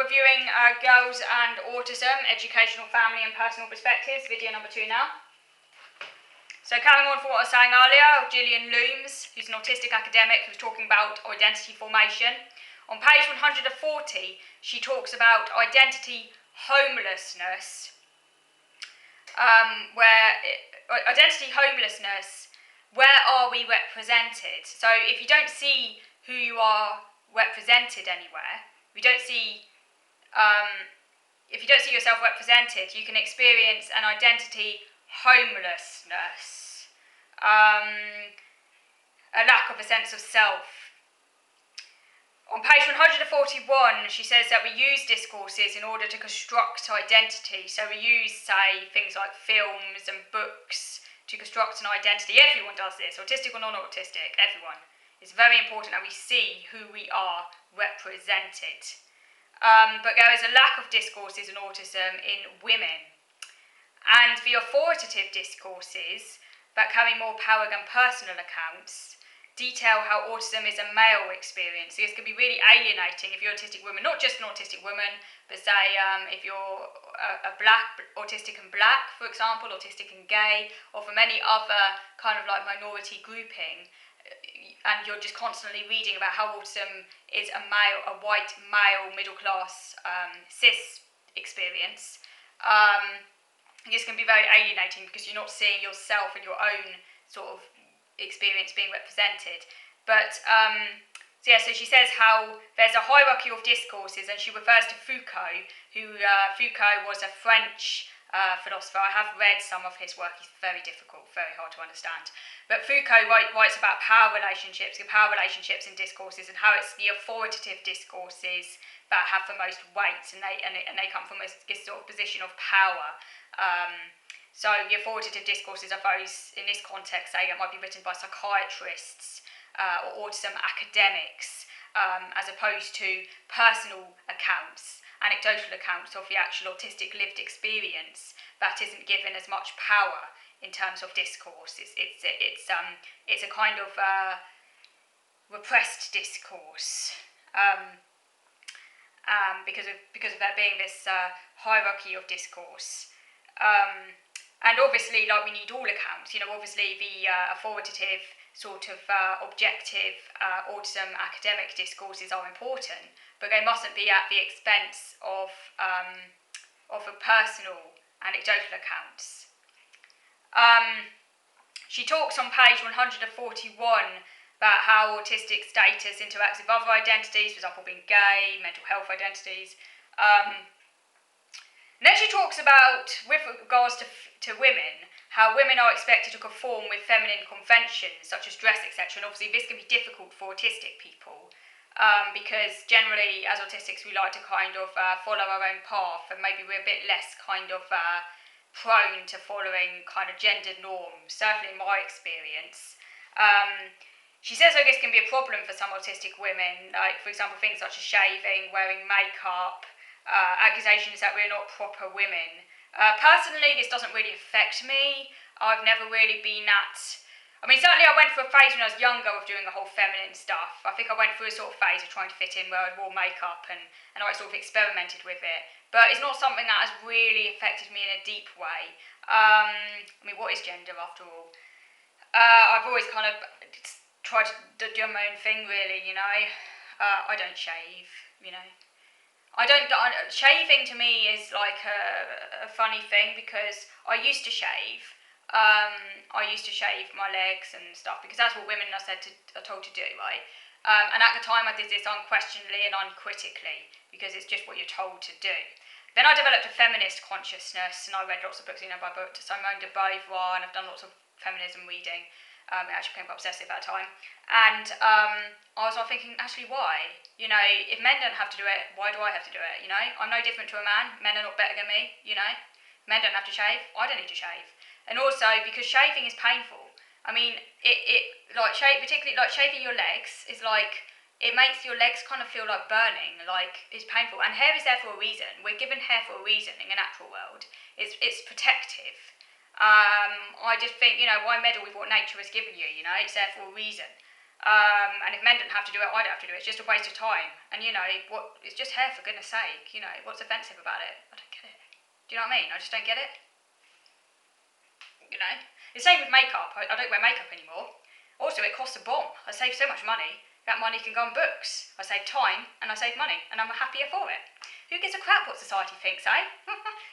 reviewing Girls and Autism, Educational, Family and Personal Perspectives, video number 2 now. So carrying on from what I was saying earlier, Gillian Looms, who's an autistic academic who's talking about identity formation. On page 140, she talks about identity homelessness, where are we represented? So if you don't see who you are represented anywhere, if you don't see yourself represented, you can experience an identity homelessness, a lack of a sense of self. On page 141, she says that we use discourses in order to construct identity. So we use, say, things like films and books to construct an identity. Everyone does this, autistic or non-autistic, everyone. It's very important that we see who we are represented. But there is a lack of discourses in autism in women. And the authoritative discourses that carry more power than personal accounts detail how autism is a male experience. So this can be really alienating if you're an autistic woman, not just an autistic woman, but say if you're a black, autistic and black, for example, autistic and gay, or from any other kind of like minority grouping, and you're just constantly reading about how autism is a white male middle class cis experience. This can be very alienating because you're not seeing yourself and your own sort of experience being represented. But so she says how there's a hierarchy of discourses, and she refers to Foucault, who Foucault was a French philosopher. I have read some of his work. He's very difficult, very hard to understand. But Foucault writes about power relationships in discourses, and how it's the authoritative discourses that have the most weight, and they come from this sort of position of power. So the authoritative discourses are those, in this context, say, that might be written by psychiatrists or autism academics, as opposed to personal accounts, anecdotal accounts of the actual autistic lived experience that isn't given as much power in terms of discourse. It's a kind of repressed discourse. Because of there being this hierarchy of discourse. And obviously, like, we need all accounts. Obviously the authoritative, sort of objective autism academic discourses are important, but they mustn't be at the expense of the personal anecdotal accounts. She talks on page 141 about how autistic status interacts with other identities, for example, being gay, mental health identities. Then she talks about, with regards to women, how women are expected to conform with feminine conventions, such as dress, etc. And obviously this can be difficult for autistic people, because generally, as autistics, we like to kind of follow our own path, and maybe we're a bit less kind of prone to following kind of gendered norms, certainly in my experience. She says that this can be a problem for some autistic women, like, for example, things such as shaving, wearing makeup, accusations that we're not proper women. Personally, this doesn't really affect me. I've never really been certainly I went through a phase when I was younger of doing the whole feminine stuff. I think I went through a sort of phase of trying to fit in where I wore makeup and I sort of experimented with it. But it's not something that has really affected me in a deep way. What is gender after all? I've always kind of tried to do my own thing, really, I don't shave, shaving to me is like a funny thing, because I used to shave. I used to shave my legs and stuff, because that's what women are told to do, right? And at the time I did this unquestionably and uncritically, because it's just what you're told to do. Then I developed a feminist consciousness, and I read lots of books, by Simone de Beauvoir, and I've done lots of feminism reading. It actually became quite obsessive at that time. And I was thinking, actually, why? If men don't have to do it, why do I have to do it? I'm no different to a man. Men are not better than me, Men don't have to shave. I don't need to shave. And also, because shaving is painful. Particularly like shaving your legs is like, it makes your legs kind of feel like burning, like it's painful. And hair is there for a reason. We're given hair for a reason in the natural world. It's protective. I just think, why meddle with what nature has given you, it's there for a reason. And if men don't have to do it, I don't have to do it. It's just a waste of time. And it's just hair, for goodness sake. What's offensive about it? I don't get it. Do you know what I mean? I just don't get it. The same with makeup. I don't wear makeup anymore. Also, it costs a bomb. I save so much money. That money can go on books. I save time and I save money, and I'm happier for it. Who gives a crap what society thinks, eh?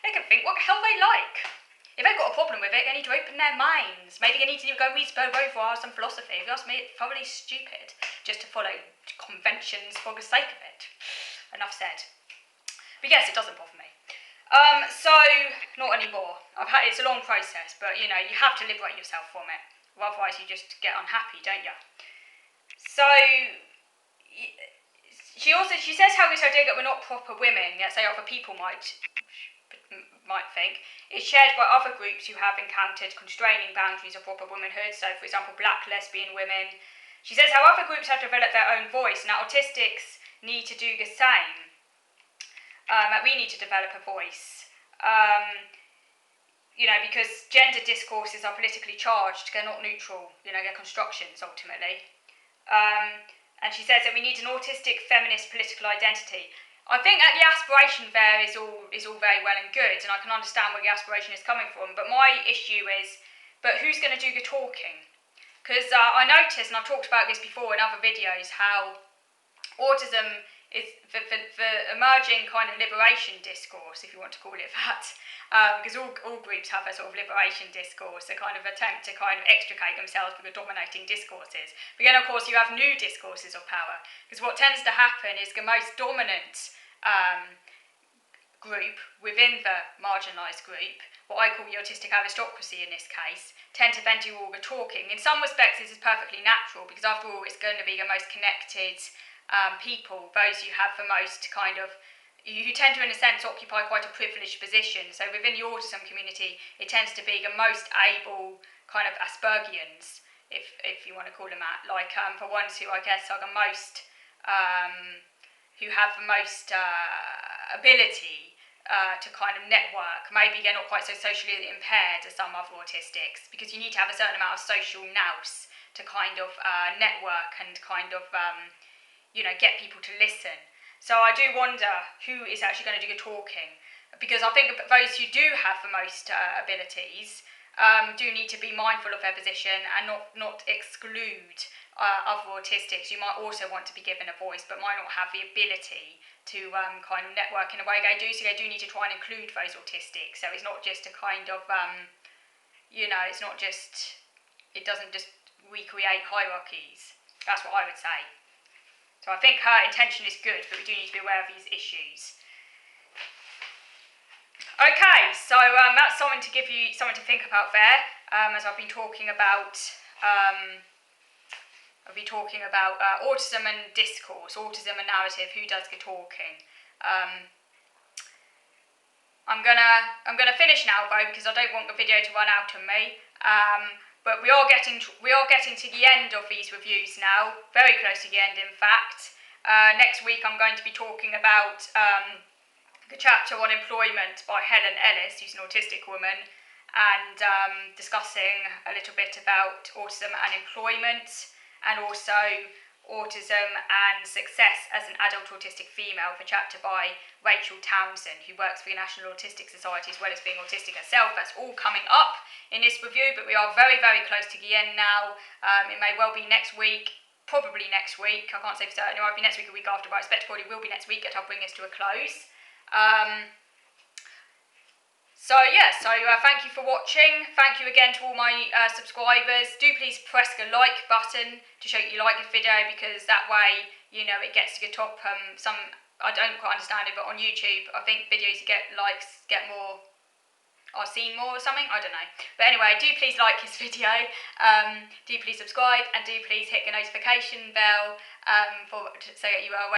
They can think what the hell they like. If they've got a problem with it, they need to open their minds. Maybe they need to go read Beauvoir or some philosophy. If you ask me, it's thoroughly stupid just to follow conventions for the sake of it. Enough said. But yes, it doesn't bother me. So, not anymore. It's a long process, but you have to liberate yourself from it. Otherwise you just get unhappy, don't you? So, she says how this idea that we're not proper women, yet say other people might think, is shared by other groups who have encountered constraining boundaries of proper womanhood. So, for example, black lesbian women. She says how other groups have developed their own voice, and that autistics need to do the same. That we need to develop a voice. Because gender discourses are politically charged, they're not neutral, they're constructions ultimately. And she says that we need an autistic feminist political identity. I think that the aspiration there is all very well and good, and I can understand where the aspiration is coming from, but my issue is, but who's going to do the talking? Because I noticed, and I've talked about this before in other videos, how autism is the emerging kind of liberation discourse, if you want to call it that, because all groups have a sort of liberation discourse, a kind of attempt to kind of extricate themselves from the dominating discourses. But then, of course, you have new discourses of power, because what tends to happen is the most dominant group within the marginalised group, what I call the autistic aristocracy in this case, tend to then do all the talking. In some respects, this is perfectly natural, because after all, it's going to be the most connected people, those who have the most kind of, who tend to, in a sense, occupy quite a privileged position. So within the autism community, it tends to be the most able kind of Aspergians, if you want to call them that, like the ones who I guess are the most, who have the most ability to kind of network. Maybe they're not quite so socially impaired as some other autistics, because you need to have a certain amount of social nous to kind of network and kind of get people to listen. So I do wonder who is actually going to do the talking, because I think those who do have the most abilities do need to be mindful of their position and not exclude other autistics who might also want to be given a voice but might not have the ability to kind of network in a way they do. So they do need to try and include those autistics. So it's not just a kind of it's not just, it doesn't just recreate hierarchies. That's what I would say. So I think her intention is good, but we do need to be aware of these issues. Okay, so that's something to give you, something to think about there. As I've been talking about, autism and discourse, autism and narrative. Who does the talking? I'm gonna finish now though, because I don't want the video to run out on me. But we are getting to the end of these reviews now, very close to the end in fact. Next week I'm going to be talking about the chapter on employment by Helen Ellis, who's an autistic woman, and discussing a little bit about autism and employment, and also autism and success as an adult autistic female, the chapter by Rachel Townsend, who works for the National Autistic Society as well as being autistic herself. That's all coming up in this review, but we are very, very close to the end now. It may well be next week, probably next week. I can't say for certain. It might be next week or week after, but I expect it probably will be next week that I'll bring this to a close. Thank you for watching. Thank you again to all my subscribers. Do please press the like button to show that you like this video, because that way, it gets to the top. I don't quite understand it, but on YouTube, I think videos you get likes get more, are seen more or something. I don't know. But anyway, do please like this video. Do please subscribe, and do please hit the notification bell so that you are aware.